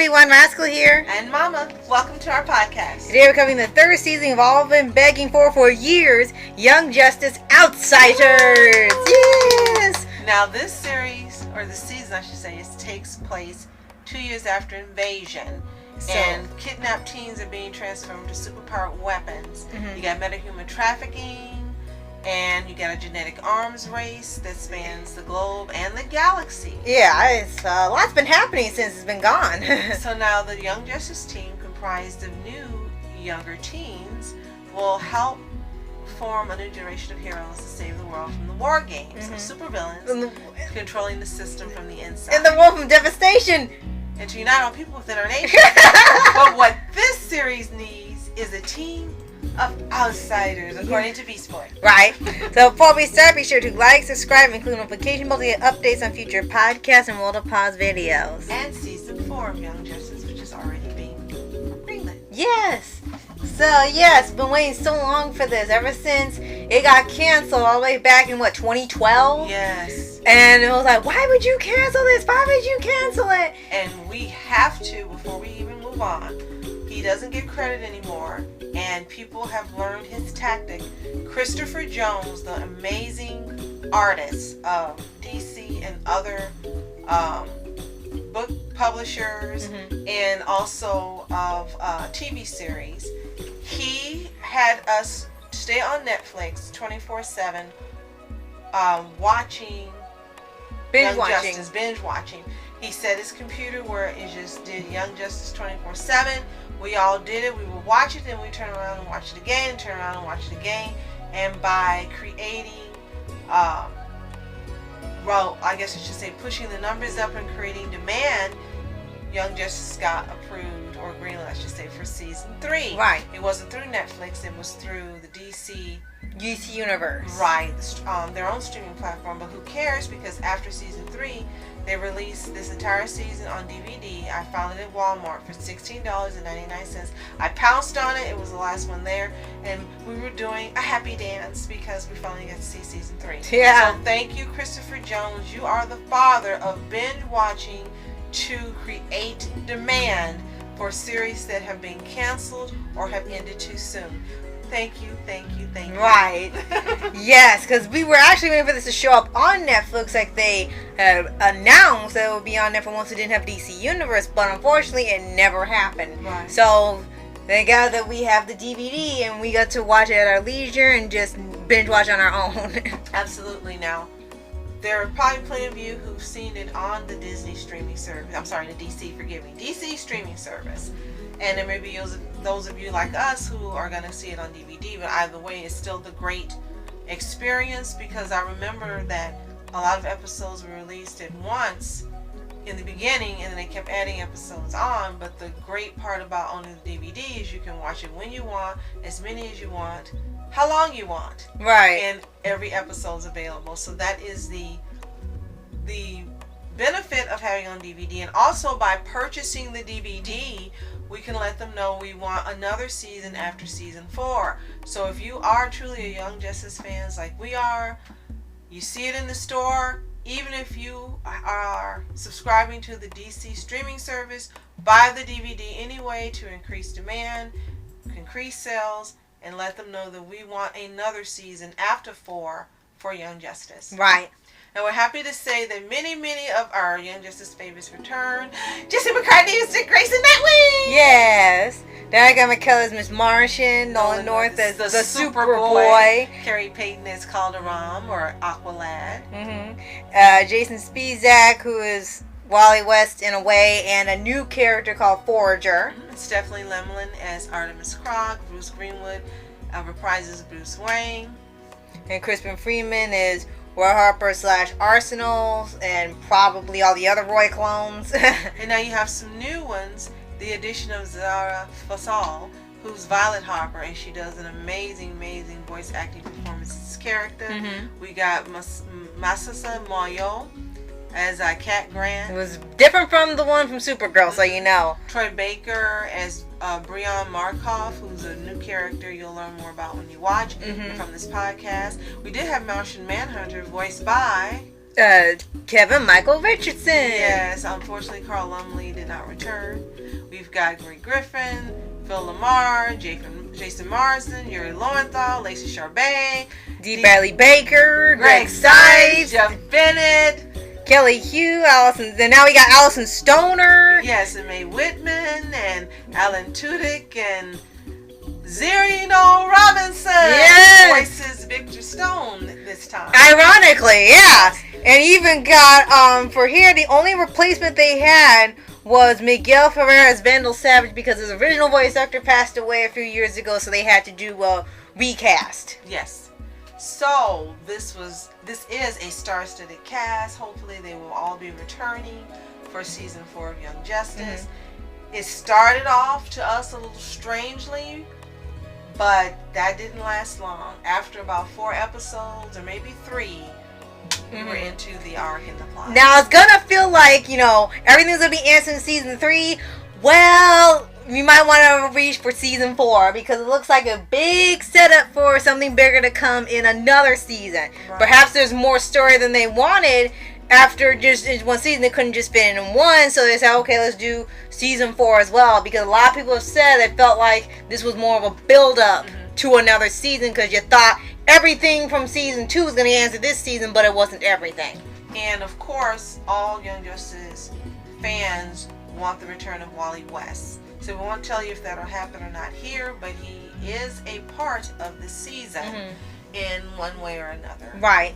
everyone, Rascal here. And Mama, welcome to our podcast. Today we're covering the third season of all been begging for years, Young Justice Outsiders. Yes! Now this series, or the season I should say, takes place 2 years after Invasion. And kidnapped teens are being transformed to superpowered weapons. You got metahuman trafficking, and you got a genetic arms race that spans the globe and the galaxy. Yeah, it's a lot's been happening since it's been gone. So now the Young Justice team, comprised of new, younger teens, will help form a new generation of heroes to save the world from the war games of supervillains controlling the system from the inside. In the world from devastation. And to unite all people within our nation. But what this series needs is a team of outsiders, according to Beast Boy. Right. So before we start, be sure to like, subscribe, and include notification bells to get updates on future podcasts and World of Paws videos. And season 4 of Young Justice, which is already being greenlit. Yes. So yes, been waiting so long for this ever since it got canceled all the way back in 2012. Yes. And it was like, why would you cancel this? Why would you cancel it? And we have to, before we even move on. He doesn't get credit anymore, and people have learned his tactic. Christopher Jones, the amazing artist of DC and other book publishers, and also of TV series, he had us stay on Netflix 24/7, watching Binge Young watching. Justice, binge watching. He set his computer where it just did Young Justice 24/7. We all did it. We would watch it, then we turn around and watch it again, and turn around and watch it again. And by creating, I guess I should say, pushing the numbers up and creating demand, Young Justice got approved, or greenlit, I should say, for season 3. Right. It wasn't through Netflix. It was through the DC Universe. Right, their own streaming platform. But who cares? Because after season 3, they released this entire season on DVD. I found it at Walmart for $16.99. I pounced on it. It was the last one there, and we were doing a happy dance because we finally got to see season 3. Yeah. So thank you, Christopher Jones. You are the father of binge watching to create demand for series that have been canceled or have ended too soon. Thank you. Right. Yes, because we were actually waiting for this to show up on Netflix, like they had announced that it would be on Netflix once it didn't have DC Universe, but unfortunately it never happened. Right. So thank God that we have the DVD and we got to watch it at our leisure and just binge watch on our own. Absolutely. Now, there are probably plenty of you who've seen it on the Disney streaming service. I'm sorry, the DC, forgive me. DC streaming service. And there may be those of you like us who are going to see it on DVD, but either way, it's still the great experience, because I remember that a lot of episodes were released at once in the beginning, and then they kept adding episodes on. But the great part about owning the DVD is you can watch it when you want, as many as you want, how long you want. Right. And every episode's available. So that is the benefit of having on DVD. And also by purchasing the DVD, we can let them know we want another season after season 4. So if you are truly a Young Justice fans like we are, you see it in the store, even if you are subscribing to the DC streaming service, buy the DVD anyway to increase demand, increase sales, and let them know that we want another season after 4 for Young Justice. Right. And we're happy to say that many of our Young Justice favorites return. Jesse McCartney is Dick Grayson Nightwing! Yes. Diana McKellar is Miss Martian. Nolan North as the Superboy. Carrie Payton is Calderon, or Aqualad. Jason Spizak, who is Wally West in a way, and a new character called Forager. Stephanie Lemlin as Artemis Croc. Bruce Greenwood reprises Bruce Wayne. And Crispin Freeman is Roy Harper / Arsenal, and probably all the other Roy clones. And now you have some new ones. The addition of Zara Fasal, who's Violet Harper, and she does an amazing voice acting performance as this character. We got Masasa Moyo as Cat Grant. It was different from the one from Supergirl, so you know. Troy Baker as Breon Markov, who's a new character you'll learn more about when you watch from this podcast. We did have Martian Manhunter, voiced by Kevin Michael Richardson. Yes, unfortunately Carl Lumley did not return. We've got Greg Griffin, Phil Lamar, Jason Marsden, Yuri Lowenthal, Lacey Charbet, D. Bradley Baker, Greg Stites, Jeff Bennett, Kelly Hugh, Allison. Then now we got Allison Stoner. Yes, and Mae Whitman and Alan Tudyk and Zerino Robinson. Yes. Voices Victor Stone this time. Ironically, yeah. And even got for here the only replacement they had was Miguel Ferrer Vandal Savage because his original voice actor passed away a few years ago, so they had to do a recast. Yes. So this is a star-studded cast. Hopefully they will all be returning for season 4 of Young Justice. Mm-hmm. It started off to us a little strangely, but that didn't last long. After about 4 episodes, or maybe 3, we were into the arc and the plot. Now it's gonna feel like, everything's gonna be answered in season 3. Well, we might want to reach for season 4 because it looks like a big setup for something bigger to come in another season. Right. Perhaps there's more story than they wanted after just one season. They couldn't just fit in one, so they said, okay, let's do season 4 as well, because a lot of people have said they felt like this was more of a build-up to another season because you thought everything from season 2 was going to answer this season, but it wasn't everything. And of course, all Young Justice fans want the return of Wally West. So we won't tell you if that'll happen or not here, but he is a part of the season in one way or another. Right.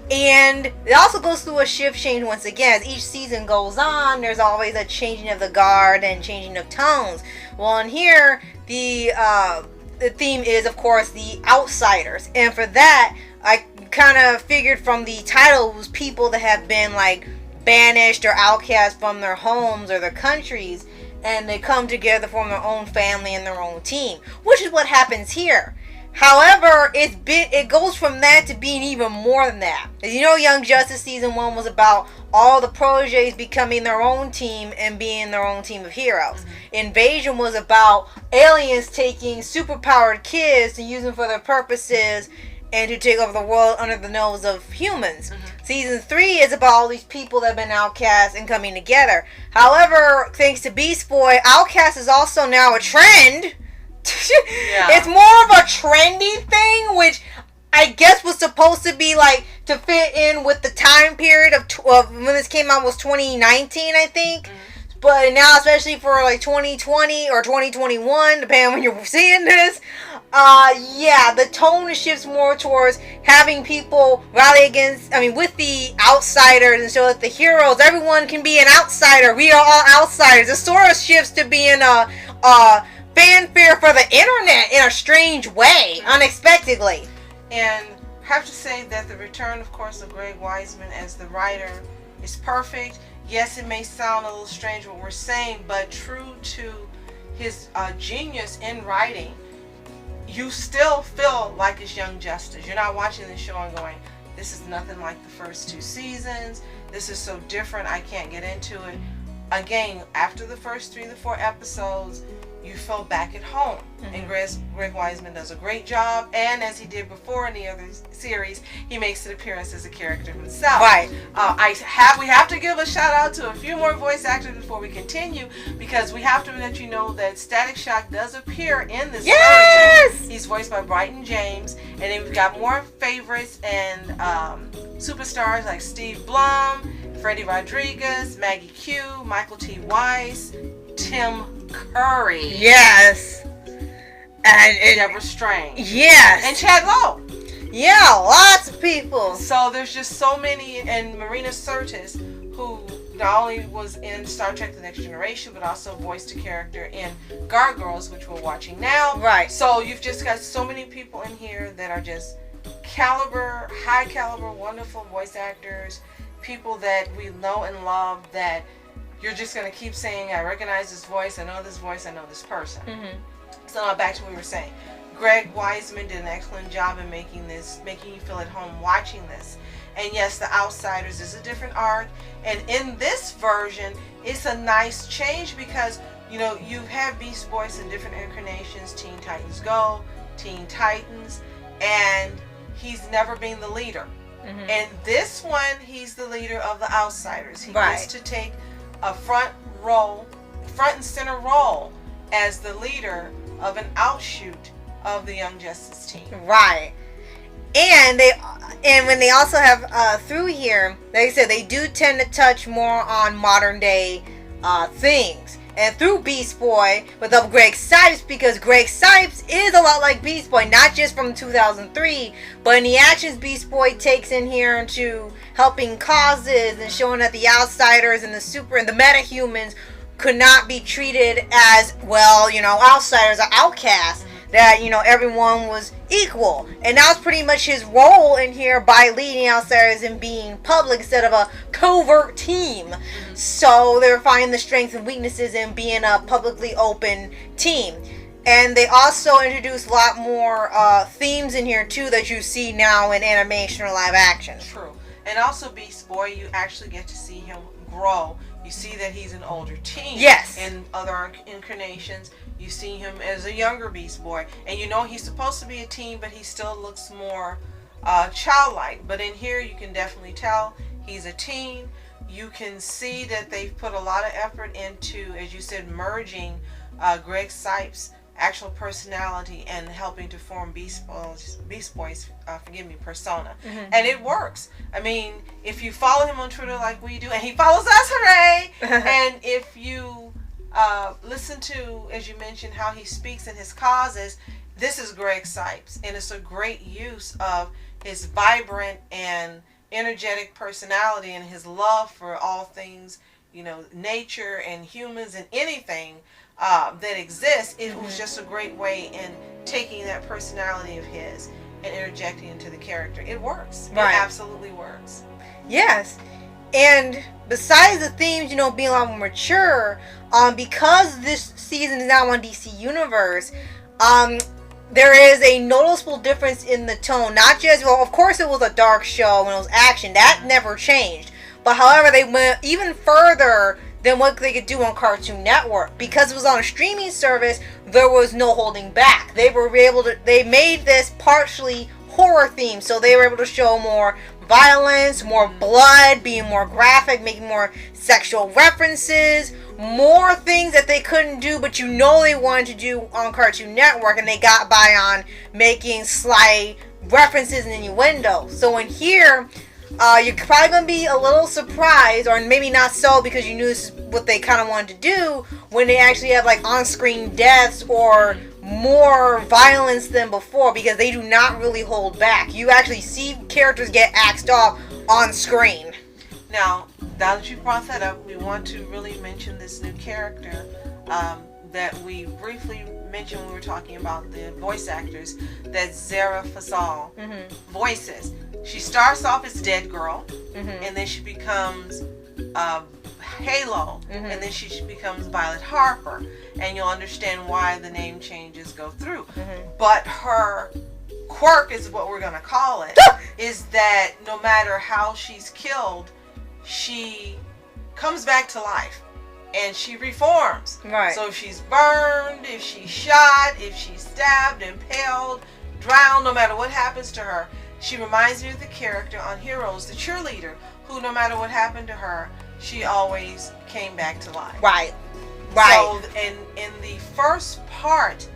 And it also goes through a shift change once again. As each season goes on, there's always a changing of the guard and changing of tones. Well, in here, the theme is, of course, the outsiders. And for that, I kind of figured from the title, it was people that have been, banished or outcast from their homes or their countries, and they come together, form their own family and their own team, which is what happens here. However, it goes from that to being even more than that. As you know, Young Justice Season 1 was about all the proteges becoming their own team and being their own team of heroes. Invasion was about aliens taking superpowered kids to use them for their purposes and to take over the world under the nose of humans. Season 3 is about all these people that have been outcast and coming together. However, thanks to Beast Boy, outcast is also now a trend. It's more of a trendy thing, which I guess was supposed to be to fit in with the time period of when this came out was 2019, I think. But now, especially for 2020 or 2021, depending on when you're seeing this, the tone shifts more towards having people rally with the outsiders and show that the heroes, everyone can be an outsider. We are all outsiders. It sort of shifts to being a fanfare for the internet in a strange way, unexpectedly. And I have to say that the return, of course, of Greg Weisman as the writer is perfect. Yes, it may sound a little strange what we're saying, but true to his genius in writing, you still feel like it's Young Justice. You're not watching the show and going, this is nothing like the first 2 seasons. This is so different, I can't get into it. Again, after the first 3 to 4 episodes, you feel back at home. And Greg Weisman does a great job, and as he did before in the other series, he makes an appearance as a character himself. Right. We have to give a shout out to a few more voice actors before we continue, because we have to let you know that Static Shock does appear in this version. He's voiced by Bryton James, and then we've got more favorites and superstars like Steve Blum, Freddie Rodriguez, Maggie Q, Michael T. Weiss, Tim Curry. Yes. And Deborah Strange. Yes. And Chad Lowe. Yeah, lots of people. So there's just so many. And Marina Sirtis, who not only was in Star Trek The Next Generation, but also voiced a character in Gargoyles, which we're watching now. Right. So you've just got so many people in here that are just high caliber, wonderful voice actors, people that we know and love, that you're just going to keep saying, I recognize this voice, I know this voice, I know this person. So now back to what we were saying. Greg Weisman did an excellent job in making you feel at home watching this. And yes, The Outsiders is a different arc. And in this version, it's a nice change because, you've had Beast Boys in different incarnations, Teen Titans Go, Teen Titans, and he's never been the leader. And this one, he's the leader of the Outsiders. He gets to take a front row front and center role as the leader of an outshoot of the Young Justice team. Right. And when they also have through here, like I said, they do tend to touch more on modern day things. And through Beast Boy with Greg Sipes, because Greg Sipes is a lot like Beast Boy, not just from 2003, but in the actions Beast Boy takes in here into helping causes and showing that the outsiders and the metahumans could not be treated as, well, outsiders or outcasts. That, everyone was equal. And that was pretty much his role in here by leading outsiders and being public instead of a covert team. So they're finding the strengths and weaknesses in being a publicly open team. And they also introduced a lot more themes in here too that you see now in animation or live action. True. And also Beast Boy, you actually get to see him grow. You see that he's an older teen. Yes. In other incarnations, you see him as a younger Beast Boy. And he's supposed to be a teen, but he still looks more childlike. But in here, you can definitely tell he's a teen. You can see that they've put a lot of effort into, as you said, merging Greg Sipes' actual personality and helping to form Beast Boy's persona. And it works. I mean, if you follow him on Twitter like we do, and he follows us, hooray! And if you listen to, as you mentioned, how he speaks and his causes, this is Greg Sipes, and it's a great use of his vibrant and energetic personality and his love for all things, nature and humans and anything that exists. It was just a great way in taking that personality of his and interjecting into the character. It works. Right. It absolutely works. Yes. And besides the themes, being a lot more mature, because this season is now on DC Universe, there is a noticeable difference in the tone. Not just, well, of course it was a dark show and it was action. That never changed. But however, they went even further than what they could do on Cartoon Network. Because it was on a streaming service, there was no holding back. They made this partially horror themed, so they were able to show more violence, more blood, being more graphic, making more sexual references, more things that they couldn't do, but they wanted to do on Cartoon Network, and they got by on making slight references and innuendo. So in here, you're probably going to be a little surprised, or maybe not so, because you knew this is what they kind of wanted to do, when they actually have like on-screen deaths or more violence than before, because they do not really hold back. You actually see characters get axed off on screen. Now that you brought that up, we want to really mention this new character that we briefly mentioned when we were talking about the voice actors that Zara Fazal voices. She starts off as Dead Girl, and then she becomes Halo, and then she becomes Violet Harper, and you'll understand why the name changes go through. But her quirk is what we're going to call it, is that no matter how she's killed, she comes back to life. And she reforms. Right. So if she's burned, if she's shot, if she's stabbed, impaled, drowned, no matter what happens to her, she reminds me of the character on Heroes, the cheerleader, who no matter what happened to her, she always came back to life. Right. Right. So in the first part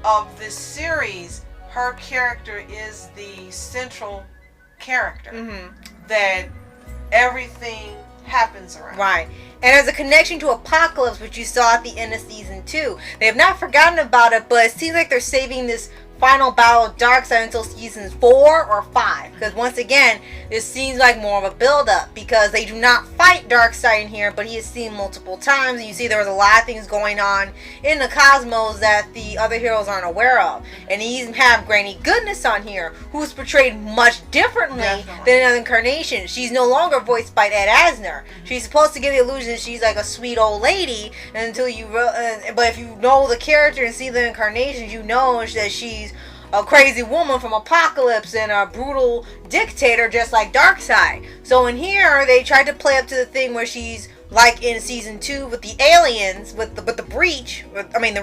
of this series, her character is the central character that everything happens around. Right. And there's a connection to Apocalypse, which you saw at the end of season 2. They have not forgotten about it, but it seems like they're saving this final battle of Darkseid until seasons 4 or 5. Because once again, this seems like more of a build-up, because they do not fight Darkseid in here, but he is seen multiple times. And you see there was a lot of things going on in the cosmos that the other heroes aren't aware of. And you even have Granny Goodness on here, who's portrayed much differently than in other incarnations. She's no longer voiced by Ed Asner. She's supposed to give the illusion that she's like a sweet old lady, until you but if you know the character and see the incarnations, you know that she's a crazy woman from Apocalypse and a brutal dictator just like Darkseid. So in here, they tried to play up to the thing where she's like in season 2 with the aliens, with the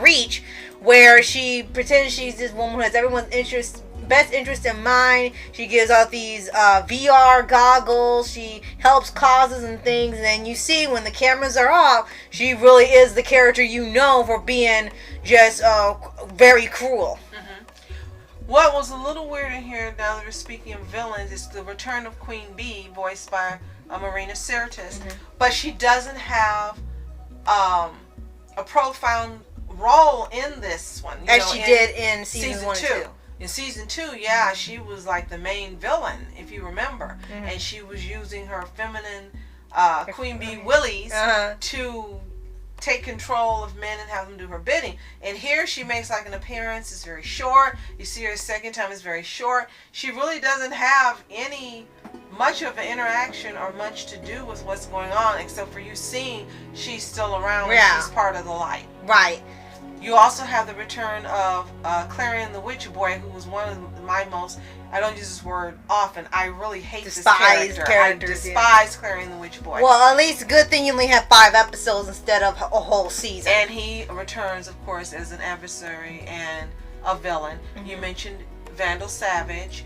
Reach, where she pretends she's this woman who has everyone's interest best interest in mind. She gives out these VR goggles. She helps causes and things. And then you see when the cameras are off, she really is the character you know for being just very cruel. What was a little weird in here, now that we're speaking of villains, is the return of Queen Bee, voiced by Marina Sirtis. But she doesn't have a profound role in this one. As she did in season 1 and 2. In season 2, yeah, she was like the main villain, if you remember. And she was using her feminine Queen Bee willies to take control of men and have them do her bidding. And here she makes like an appearance. It's very short. You see her a second time. It's very short. She really doesn't have much of an interaction or much to do with what's going on, except for you seeing she's still around and she's part of the light. Right. You also have the return of Clarion the Witch Boy, who was one of my most, I don't use this word often, I really hate this character. I despise Clarion the Witch Boy. Well, at least good thing you only have 5 episodes instead of a whole season. And he returns, of course, as an adversary and a villain. You mentioned Vandal Savage,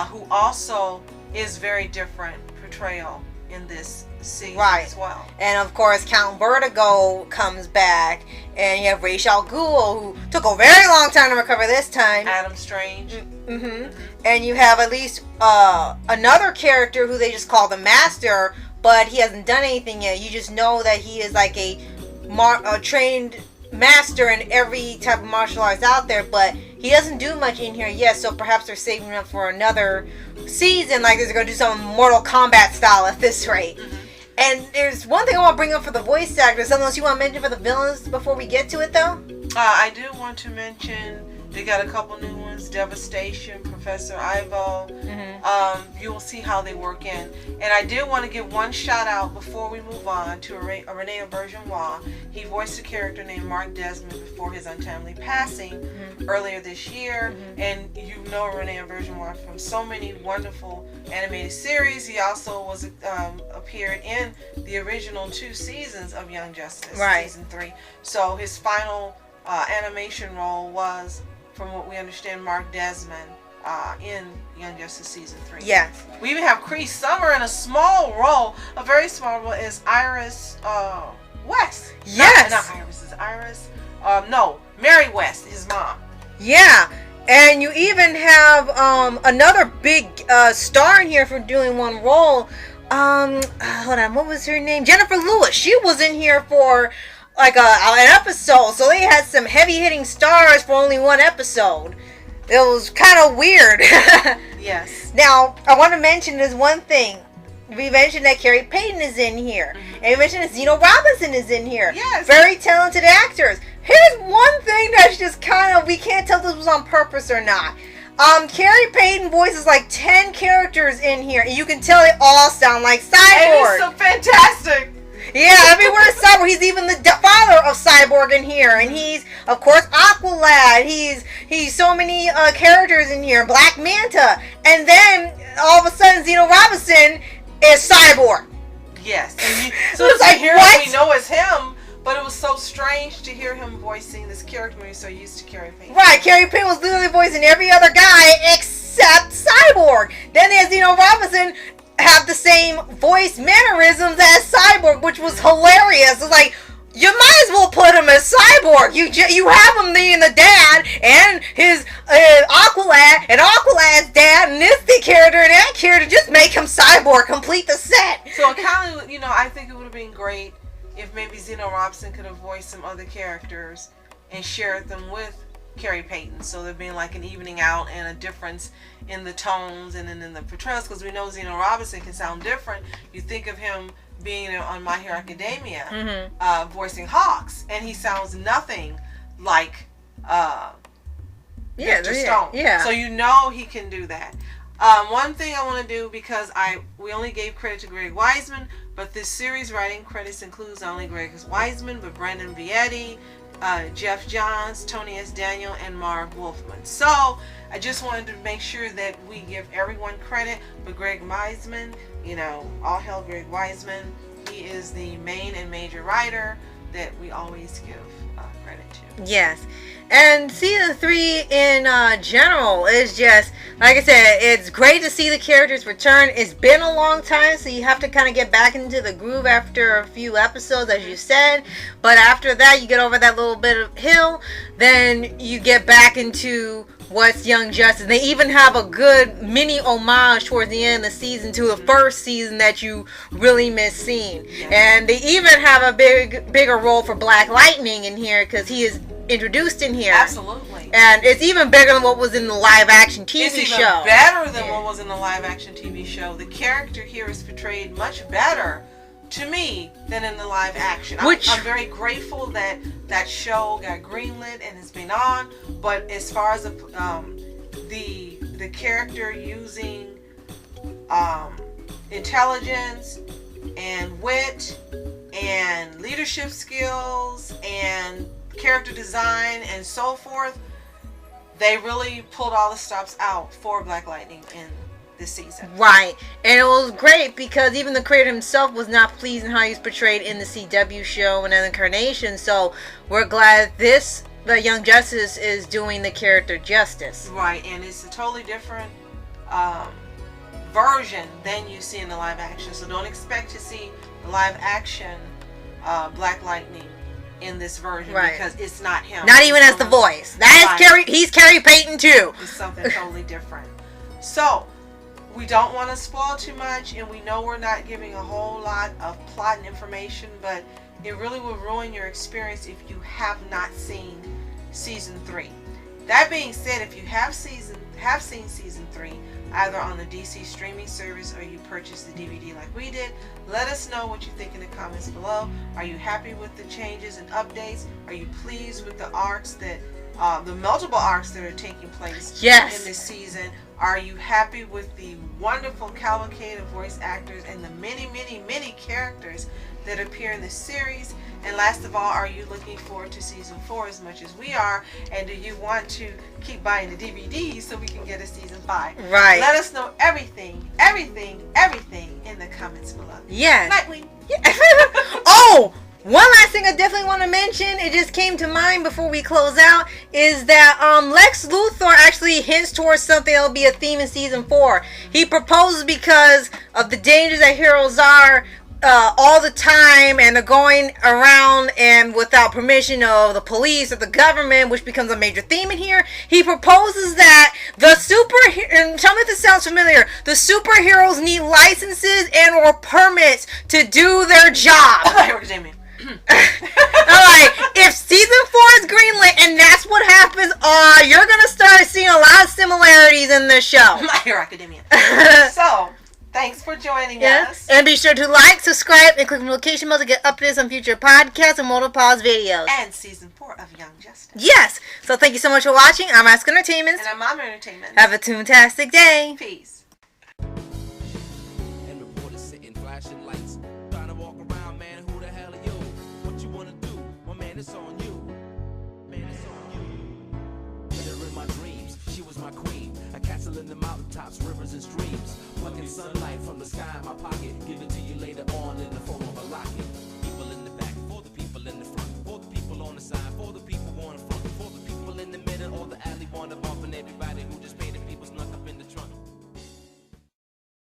who also is very different portrayal in this season as well. And of course Count Vertigo comes back, and you have Ra's al Ghul, who took a very long time to recover this time. Adam Strange. And you have at least another character who they just call the Master, but he hasn't done anything yet. You just know that he is like a trained master in every type of martial arts out there, but he doesn't do much in here yet, so perhaps they're saving him up for another season, like they're going to do some Mortal Kombat style at this rate. And there's one thing I want to bring up for the voice actors. Something else you want to mention for the villains before we get to it, though? I do want to mention they got a couple new ones. Devastation, Professor Ivo. You will see how they work in. And I did want to give one shout out before we move on to Rene Auberjonois. He voiced a character named Mark Desmond before his untimely passing earlier this year. And you know Rene Auberjonois from so many wonderful animated series. He also was appeared in the original 2 seasons of Young Justice, season 3. So his final animation role was, from what we understand, Mark Desmond in Young Justice season 3. Yes. We even have Cree Summer in a small role, a very small role, as Iris West. Yes. Not Iris. Is Iris? No, Mary West, his mom. Yeah. And you even have another big star in here for doing one role. Hold on, what was her name? Jennifer Lewis. She was in here for like an episode, so they had some heavy-hitting stars for only one episode. It was kind of weird. Yes. Now, I want to mention this one thing. We mentioned that Carrie Payton is in here. And we mentioned that Zeno Robinson is in here. Yes. Very talented actors. Here's one thing that's just kind of, we can't tell if this was on purpose or not. Carrie Payton voices like 10 characters in here, and you can tell they all sound like Cyborg. And it's so fantastic. Yeah, everywhere is Cyborg. He's even the father of Cyborg in here, and he's, of course, Aqualad. He's so many characters in here. Black Manta, and then all of a sudden, Zeno Robinson is Cyborg. Yes. So it's like, here we know it's him, but it was so strange to hear him voicing this character when you're so used to Carrie Payton. Right, Carrie Payton was literally voicing every other guy except Cyborg. Then there's Zeno Robinson. Have the same voice mannerisms as Cyborg, which was hilarious. It's like, you might as well put him as Cyborg. You have him being the dad and his Aqualad and Aqualad's dad and this character and that character. Just make him Cyborg. Complete the set. So it kind of, I think it would have been great if maybe Zeno Robinson could have voiced some other characters and shared them with Carrie Payton, so there being like an evening out and a difference in the tones and in the portrayals, because we know Zeno Robinson can sound different. You think of him being on My Hero Academia, voicing Hawks, and he sounds nothing like Victor Stone. Yeah. So he can do that. One thing I want to do, because we only gave credit to Greg Weisman, but this series writing credits includes not only Greg Weisman, but Brandon Vietti, Jeff Johns, Tony S. Daniel, and Marv Wolfman. So I just wanted to make sure that we give everyone credit, but Greg Weisman, all hail Greg Weisman. He is the main and major writer that we always give credit credit to. Yes. And season 3 in general is just, like I said, it's great to see the characters return. It's been a long time, so you have to kind of get back into the groove after a few episodes, as you said. But after that, you get over that little bit of hill, then you get back into what's Young Justice. They even have a good mini homage towards the end of the season to the first season that you really miss seeing. Yes. And they even have a bigger role for Black Lightning in here, because he is introduced in here. Absolutely. And it's even bigger than what was in the live action TV it's show. even better than what was in the live action TV show. The character here is portrayed much better to me than in the live action. I'm very grateful that that show got greenlit and has been on. But as far as the character using intelligence and wit and leadership skills and character design and so forth, they really pulled all the stops out for Black Lightning in this season. Right. And it was great because even the creator himself was not pleased in how he was portrayed in the CW show and in Incarnation. So we're glad the Young Justice is doing the character justice. Right. And it's a totally different version than you see in the live action. So don't expect to see the live action Black Lightning in this version, right, because it's not him. Not even as the voice. That is he's Carrie Payton too. It's something totally different. So we don't want to spoil too much, and we know we're not giving a whole lot of plot and information, but it really will ruin your experience if you have not seen season 3. That being said, if you have seen season 3, either on the DC streaming service or you purchased the DVD like we did, let us know what you think in the comments below. Are you happy with the changes and updates? Are you pleased with the arcs that the multiple arcs that are taking place in this season? Are you happy with the wonderful cavalcade of voice actors and the many, many, many characters that appear in this series? And last of all, are you looking forward to season 4 as much as we are? And do you want to keep buying the DVDs so we can get a season 5? Right. Let us know everything in the comments below. Yes. Nightwing. Yeah. Oh! One last thing I definitely want to mention, it just came to mind before we close out, is that Lex Luthor actually hints towards something that will be a theme in season 4. He proposes because of the dangers that heroes are all the time, and they're going around and without permission of the police or the government, which becomes a major theme in here. He proposes that and tell me if this sounds familiar, the superheroes need licenses and or permits to do their job. Alright, if season 4 is greenlit and that's what happens, you're gonna start seeing a lot of similarities in this show. My Hero Academia. So, thanks for joining us. And be sure to like, subscribe, and click the notification bell to get updates on future podcasts and multiple pause videos. And season 4 of Young Justice. Yes. So thank you so much for watching. I'm Ask Entertainment. And I'm Mom Entertainment. Have a toontastic day. Peace. And reporters sitting, flashing lights, trying to walk around, man. Who the hell are you? What you wanna do? Well, man, it's on you. Man, it's on you. Met her in my dreams. She was my queen. A castle in the mountaintops, rivers and streams. Plucking sunlight from the sky in my pocket. Give it to you later on in the form